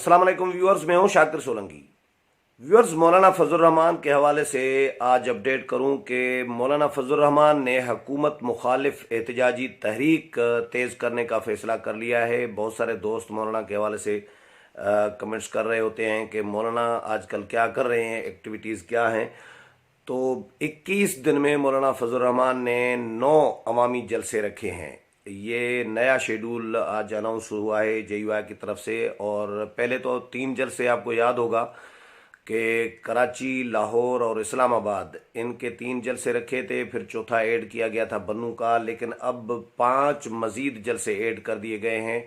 अस्सलाम वालेकुम व्यूअर्स, मैं हूं शाकिर सोलंकी। व्यूअर्स, मौलाना फजल रहमान के हवाले से आज अपडेट करूं कि मौलाना फजल रहमान ने हुकूमत मुखालिफ एहतजाजी तहरीक तेज़ करने का फ़ैसला कर लिया है। बहुत सारे दोस्त मौलाना के हवाले से कमेंट्स कर रहे होते हैं कि मौलाना आजकल क्या कर रहे हैं, एक्टिविटीज़ क्या हैं। तो 21 दिन में मौलाना फजल रहमान ने 9 अवामी जलसे रखे हैं। ये नया शेड्यूल आज अनाउंस हुआ है JUI की तरफ से। और पहले तो 3 जलसे आपको याद होगा कि कराची, लाहौर और इस्लामाबाद, इनके 3 जलसे रखे थे। फिर चौथा ऐड किया गया था बन्नू का, लेकिन अब 5 मजीद जलसे ऐड कर दिए गए हैं।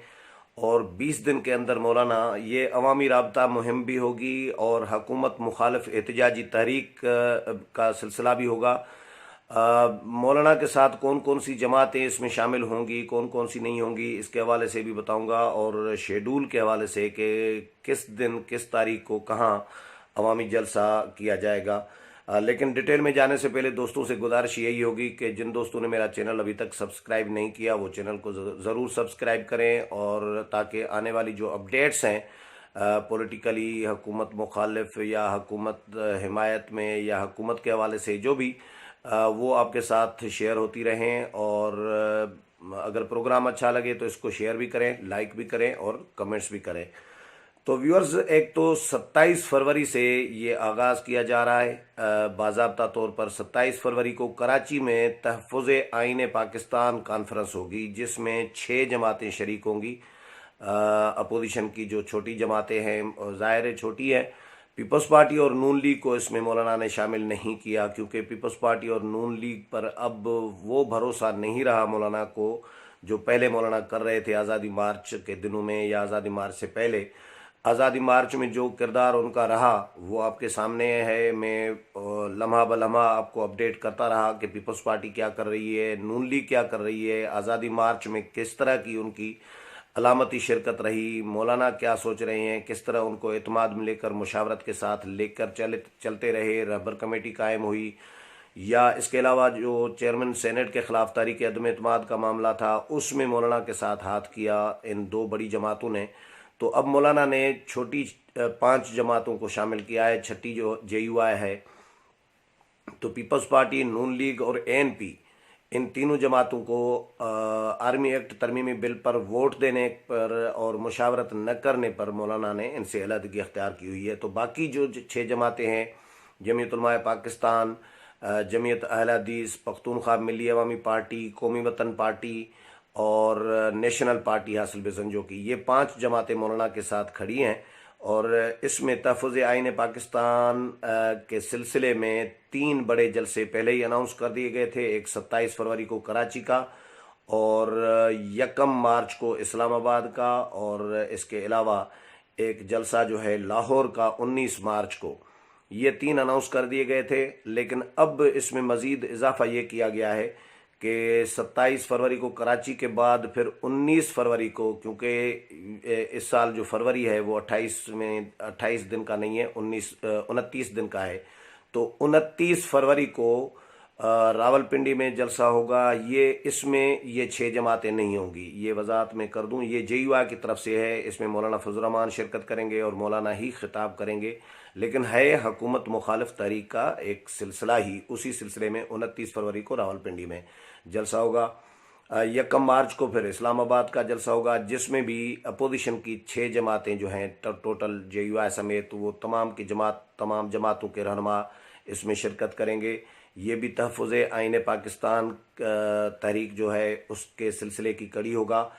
और 20 दिन के अंदर मौलाना ये अवामी राबता मुहिम भी होगी और हुकूमत मुखालिफ एहतजाजी तहरीक का सिलसिला भी होगा। मौलाना के साथ कौन कौन सी जमातें इसमें शामिल होंगी, कौन कौन सी नहीं होंगी, इसके हवाले से भी बताऊंगा। और शेड्यूल के हवाले से कि किस दिन किस तारीख को कहाँ अवामी जलसा किया जाएगा। लेकिन डिटेल में जाने से पहले दोस्तों से गुजारिश यही होगी कि जिन दोस्तों ने मेरा चैनल अभी तक सब्सक्राइब नहीं किया वो चैनल को ज़रूर सब्सक्राइब करें, और ताकि आने वाली जो अपडेट्स हैं पॉलिटिकली हुकूमत मुखालिफ या हुकूमत हिमायत में या हुकूमत के हवाले से जो भी वो आपके साथ शेयर होती रहें। और अगर प्रोग्राम अच्छा लगे तो इसको शेयर भी करें, लाइक भी करें और कमेंट्स भी करें। तो व्यूअर्स, एक तो 27 फरवरी से ये आगाज़ किया जा रहा है बाज़ाब्ता तौर पर। 27 फरवरी को कराची में तहफ़्फ़ुज़ आईन पाकिस्तान कॉन्फ्रेंस होगी, जिसमें 6 जमातें शरीक होंगी। अपोजिशन की जो छोटी जमातें हैं, ज़ाहिर छोटी है, पीपल्स पार्टी और नून लीग को इसमें मौलाना ने शामिल नहीं किया, क्योंकि पीपल्स पार्टी और नून लीग पर अब वो भरोसा नहीं रहा मौलाना को जो पहले मौलाना कर रहे थे आज़ादी मार्च के दिनों में या आज़ादी मार्च से पहले। आज़ादी मार्च में जो किरदार उनका रहा वो आपके सामने है। मैं लम्हा ब लम्हा आपको अपडेट करता रहा कि पीपल्स पार्टी क्या कर रही है, नून लीग क्या कर रही है, आज़ादी मार्च में किस तरह की उनकी अलामती शिरकत रही, मौलाना क्या सोच रहे हैं, किस तरह उनको एतमाद में लेकर मुशावरत के साथ लेकर चलते रहे, रहबर कमेटी कायम हुई। या इसके अलावा जो चेयरमैन सेनेट के ख़िलाफ़ तारीख़ अदम एतमाद का मामला था, उसमें मौलाना के साथ हाथ किया इन 2 बड़ी जमातों ने। तो अब मौलाना ने छोटी 5 जमातों को शामिल किया है। छठी जो JUI है, तो पीपल्स पार्टी, नून लीग और ANP, इन तीनों जमातों को आर्मी एक्ट तरमीमी बिल पर वोट देने पर और मुशावरत न करने पर मौलाना ने इनसे अलहदगी अख्तियार की हुई है। तो बाकी जो 6 जमातें हैं, जमीयत उलमा पाकिस्तान, जमीयत अहले हदीस, पख्तूनख्वा मिली अवामी पार्टी, कौमी वतन पार्टी और नेशनल पार्टी हासिल बेसंजो की, ये 5 जमातें मौलाना के साथ खड़ी हैं। और इसमें तहफ़्फ़ुज़ आईन पाकिस्तान के सिलसिले में 3 बड़े जलसे पहले ही अनाउंस कर दिए गए थे। एक 27 फरवरी को कराची का, और 1 मार्च को इस्लामाबाद का, और इसके अलावा एक जलसा जो है लाहौर का 19 मार्च को। ये 3 अनाउंस कर दिए गए थे, लेकिन अब इसमें मज़ीद इजाफा ये किया गया है कि 27 फरवरी को कराची के बाद फिर 19 फरवरी को, क्योंकि इस साल जो फरवरी है वो 28 दिन का नहीं है, 29 दिन का है। तो 29 फरवरी को रावलपिंडी में जलसा होगा। इसमें ये 6 जमातें नहीं होंगी, ये वजाहत में कर दूं। ये JUI की तरफ से है, इसमें मौलाना फजल रहमान शिरकत करेंगे और मौलाना ही खिताब करेंगे, लेकिन है हुकूमत मुखालिफ तहरीक का एक सिलसिला ही। उसी सिलसिले में 29 फरवरी को रावलपिंडी में जलसा होगा। 1 मार्च को फिर इस्लामाबाद का जलसा होगा, जिसमें भी अपोजिशन की 6 जमातें जो हैं टोटल JUI समेत वो तमाम जमातों के रहनुमा इसमें शिरकत करेंगे। ये भी तहफ़्फ़ुज़ आईन पाकिस्तान तहरीक जो है उसके सिलसिले की कड़ी होगा।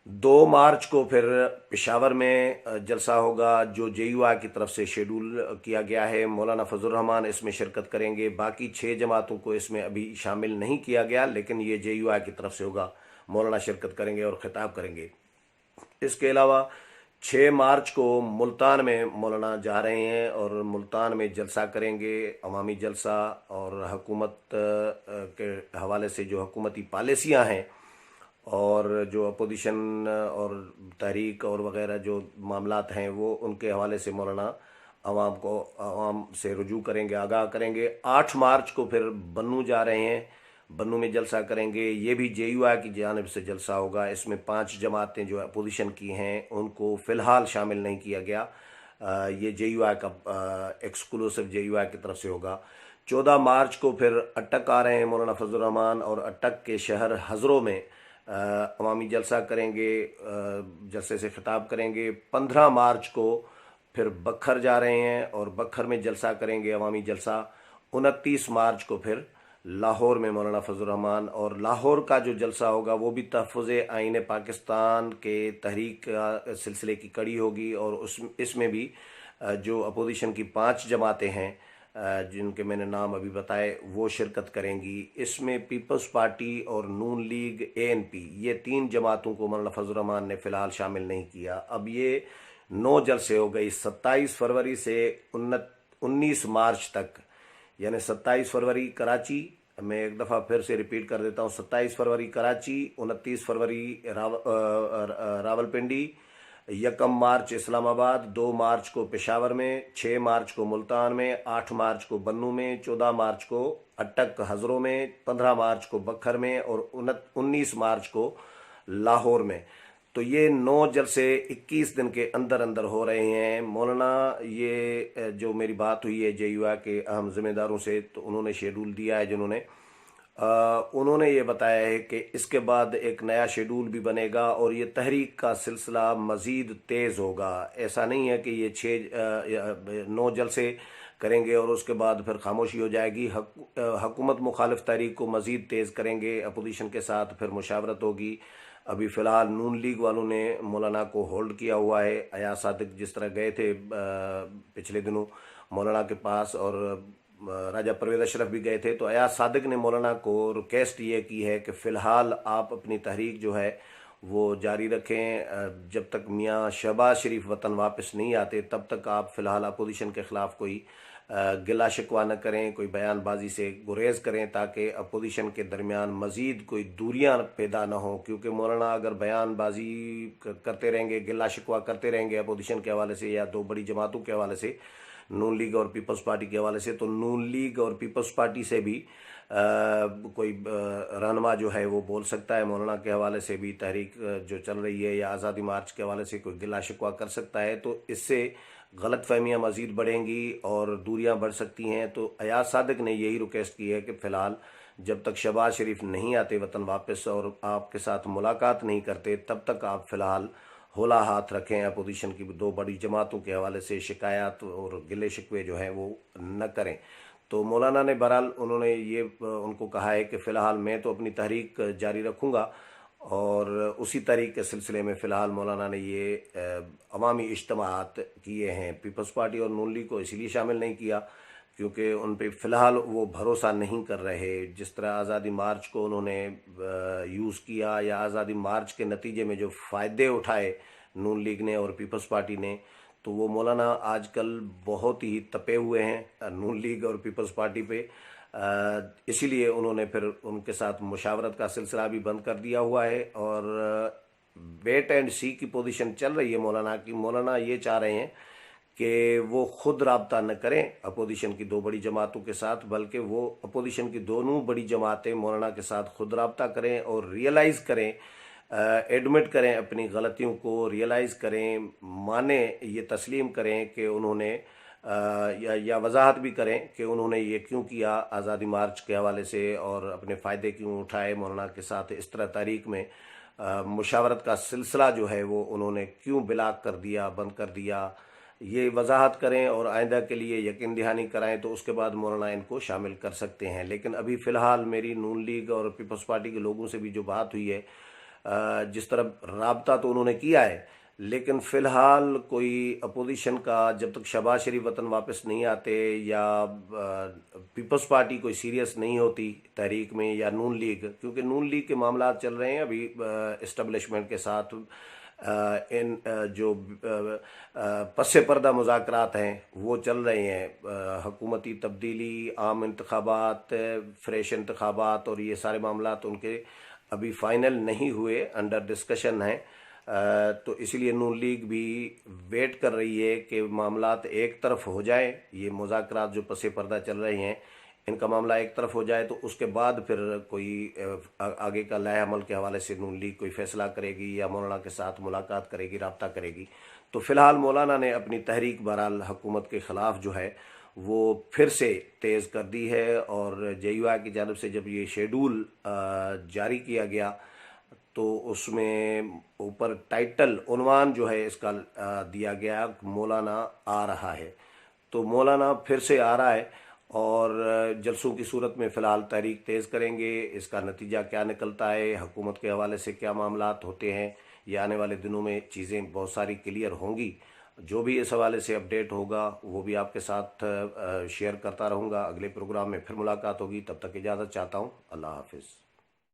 2 मार्च को फिर पेशावर में जलसा होगा, जो JUI की तरफ से शेड्यूल किया गया है। मौलाना फजल रहमान इसमें शिरकत करेंगे। बाकी 6 जमातों को इसमें अभी शामिल नहीं किया गया, लेकिन ये JUI की तरफ से होगा, मौलाना शिरकत करेंगे और खिताब करेंगे। इसके अलावा 6 मार्च को मुल्तान में मौलाना जा रहे हैं और मुल्तान में जलसा करेंगे, अवामी जलसा। और हुकूमत के हवाले से जो हुकूमती पॉलिसियाँ हैं और जो अपोजिशन और तहरीक और वगैरह जो मामलात हैं, वो उनके हवाले से मौलाना आवाम से रुजू करेंगे, आगाह करेंगे। 8 मार्च को फिर बन्नू जा रहे हैं। बन्नू में जलसा करेंगे। ये भी JUI की जानिब से जलसा होगा। इसमें 5 जमातें जो अपोजिशन की हैं उनको फ़िलहाल शामिल नहीं किया गया। ये JUI का एक्सक्लूसिव JUI की तरफ से होगा। 14 मार्च को फिर अटक आ रहे हैं मौलाना फजल रहमान, और अटक के शहर हज़रों में अवामी जलसा करेंगे, जलसे से खिताब करेंगे। 15 मार्च को फिर बखर जा रहे हैं और बखर में जलसा करेंगे, अवामी जलसा। 29 मार्च को फिर लाहौर में मौलाना फजल रहमान, और लाहौर का जो जलसा होगा वो भी तहफ़्फ़ुज़ आइन पाकिस्तान के तहरीक सिलसिले की कड़ी होगी। और इसमें भी जो अपोजिशन की 5 जमातें हैं जिनके मैंने नाम अभी बताए वो शिरकत करेंगी। इसमें पीपल्स पार्टी और नून लीग ANP, ये 3 जमातों को मौलाना फजल रहमान ने फ़िलहाल शामिल नहीं किया। अब ये 9 जलसे हो गई, 27 फरवरी से 19 मार्च तक, यानी 27 फरवरी कराची, मैं एक दफ़ा फिर से रिपीट कर देता हूँ, 27 फरवरी कराची, 29 फरवरी रावलपिंडी, 1 मार्च इस्लामाबाद, 2 मार्च को पेशावर में, 6 मार्च को मुल्तान में, 8 मार्च को बन्नू में, 14 मार्च को अटक हज़रों में, 15 मार्च को बखर में, और 19 मार्च को लाहौर में। तो ये 9 जलसे 21 दिन के अंदर अंदर हो रहे हैं। मौलाना ये जो मेरी बात हुई है JUI के अहम ज़िम्मेदारों से, तो उन्होंने शेड्यूल दिया है जिन्होंने उन्होंने ये बताया है कि इसके बाद एक नया शेड्यूल भी बनेगा और ये तहरीक का सिलसिला मज़ीद तेज़ होगा। ऐसा नहीं है कि ये 9 जलसे करेंगे और उसके बाद फिर खामोशी हो जाएगी। हुकूमत मुखालिफ तहरीक को मज़ीद तेज़ करेंगे, अपोजिशन के साथ फिर मुशावरत होगी। अभी फ़िलहाल नून लीग वालों ने मौलाना को होल्ड किया हुआ है। अयाज सादिक जिस तरह गए थे पिछले दिनों मौलाना के पास, और राजा परवेज़ अशरफ भी गए थे, तो अयाज सादिक ने मौलाना को रिक्वेस्ट ये की है कि फ़िलहाल आप अपनी तहरीक जो है वो जारी रखें। जब तक मियाँ शहबाज शरीफ वतन वापस नहीं आते तब तक आप फ़िलहाल अपोजिशन के ख़िलाफ़ कोई गिला शिकवा न करें, कोई बयानबाजी से गुरेज करें, ताकि अपोजिशन के दरमियान मज़ीद कोई दूरियां पैदा ना हो। क्योंकि मौलाना अगर बयानबाजी करते रहेंगे, गिला शिकवा करते रहेंगे अपोजिशन के हवाले से या 2 बड़ी जमातों के हवाले से, नून लीग और पीपल्स पार्टी के हवाले से, तो नून लीग और पीपल्स पार्टी से भी कोई रहनुमा जो है वो बोल सकता है, मौलाना के हवाले से भी तहरीक जो चल रही है या आज़ादी मार्च के हवाले से कोई गिला शिकवा कर सकता है। तो इससे गलत फहमियाँ मज़ीद बढ़ेंगी और दूरियां बढ़ सकती हैं। तो अयाज सादिक ने यही रिक्वेस्ट की है कि फ़िलहाल जब तक शहबाज शरीफ नहीं आते वतन वापस और आपके साथ मुलाकात नहीं करते, तब तक आप फ़िलहाल होला हाथ रखें। अपोजिशन की 2 बड़ी जमातों के हवाले से शिकायत और गिले शिकवे जो हैं वो न करें। तो मौलाना ने बहरहाल उन्होंने ये उनको कहा है कि फ़िलहाल मैं तो अपनी तहरीक जारी रखूँगा, और उसी तहरीक के सिलसिले में फ़िलहाल मौलाना ने ये अवामी इज्तिमाआत किए हैं। पीपल्स पार्टी और नून लीग को इसलिए शामिल नहीं किया क्योंकि उन पर फ़िलहाल वो भरोसा नहीं कर रहे। जिस तरह आज़ादी मार्च को उन्होंने यूज़ किया या आज़ादी मार्च के नतीजे में जो फ़ायदे उठाए नून लीग ने और पीपल्स पार्टी ने, तो वो मौलाना आजकल बहुत ही तपे हुए हैं नून लीग और पीपल्स पार्टी पे। इसीलिए उन्होंने फिर उनके साथ मुशावरत का सिलसिला भी बंद कर दिया हुआ है, और वेट एंड सी की पोजीशन चल रही है मौलाना की। मौलाना ये चाह रहे हैं कि वो खुद राब्ता न करें अपोजिशन की 2 बड़ी जमातों के साथ, बल्कि वो अपोजिशन की दोनों बड़ी जमातें मौलाना के साथ खुद राब्ता करें और रियलाइज़ करें, एडमिट करें अपनी गलतियों को, रियलाइज़ करें, माने, ये तस्लीम करें कि उन्होंने या वजाहत भी करें कि उन्होंने ये क्यों किया आज़ादी मार्च के हवाले से और अपने फ़ायदे क्यों उठाए मौलाना के साथ इस तरह तारीख में मुशावरत का सिलसिला जो है वो उन्होंने क्यों बिलाक कर दिया, बंद कर दिया। ये वजाहत करें और आइंदा के लिए यकीन दहानी कराएं, तो उसके बाद मौलाना इनको शामिल कर सकते हैं। लेकिन अभी फ़िलहाल मेरी नून लीग और पीपल्स पार्टी के लोगों से भी जो बात हुई है, जिस तरह राब्ता तो उन्होंने किया है, लेकिन फ़िलहाल कोई अपोजिशन का जब तक शहबाज शरीफ वतन वापस नहीं आते या पीपल्स पार्टी कोई सीरियस नहीं होती तहरीक में, या नून लीग, क्योंकि नून लीग के मामला चल रहे हैं अभी इस्टबलिशमेंट के साथ, इन जो पस्से पर्दा मुज़ाकरात हैं वो चल रहे हैं, हुकूमती तब्दीली, आम इंतखाबात, फ्रेश इंतखाबात, और ये सारे मामला तो उनके अभी फ़ाइनल नहीं हुए, अंडर डिस्कशन हैं। तो इसलिए नून लीग भी वेट कर रही है कि मामलात एक तरफ हो जाए, ये मुज़ाकरात जो पसे पर्दा चल रहे हैं इनका मामला एक तरफ हो जाए तो उसके बाद फिर कोई आगे का लाए अमल के हवाले से नून लीग कोई फैसला करेगी या मौलाना के साथ मुलाकात करेगी, राब्ता करेगी। तो फिलहाल मौलाना ने अपनी तहरीक बहरहाल हुकूमत के ख़िलाफ़ जो है वो फिर से तेज़ कर दी है। और JUI की जानब से जब ये शेड्यूल जारी किया गया तो उसमें ऊपर टाइटल उन्वान जो है इसका दिया गया मौलाना आ रहा है। तो मौलाना फिर से आ रहा है और जलसों की सूरत में फ़िलहाल तहरीक तेज़ करेंगे। इसका नतीजा क्या निकलता है, हुकूमत के हवाले से क्या मामलात होते हैं, ये आने वाले दिनों में चीज़ें बहुत सारी क्लियर होंगी। जो भी इस हवाले से अपडेट होगा वो भी आपके साथ शेयर करता रहूँगा। अगले प्रोग्राम में फिर मुलाकात होगी, तब तक इजाज़त चाहता हूँ। अल्लाह हाफिज़।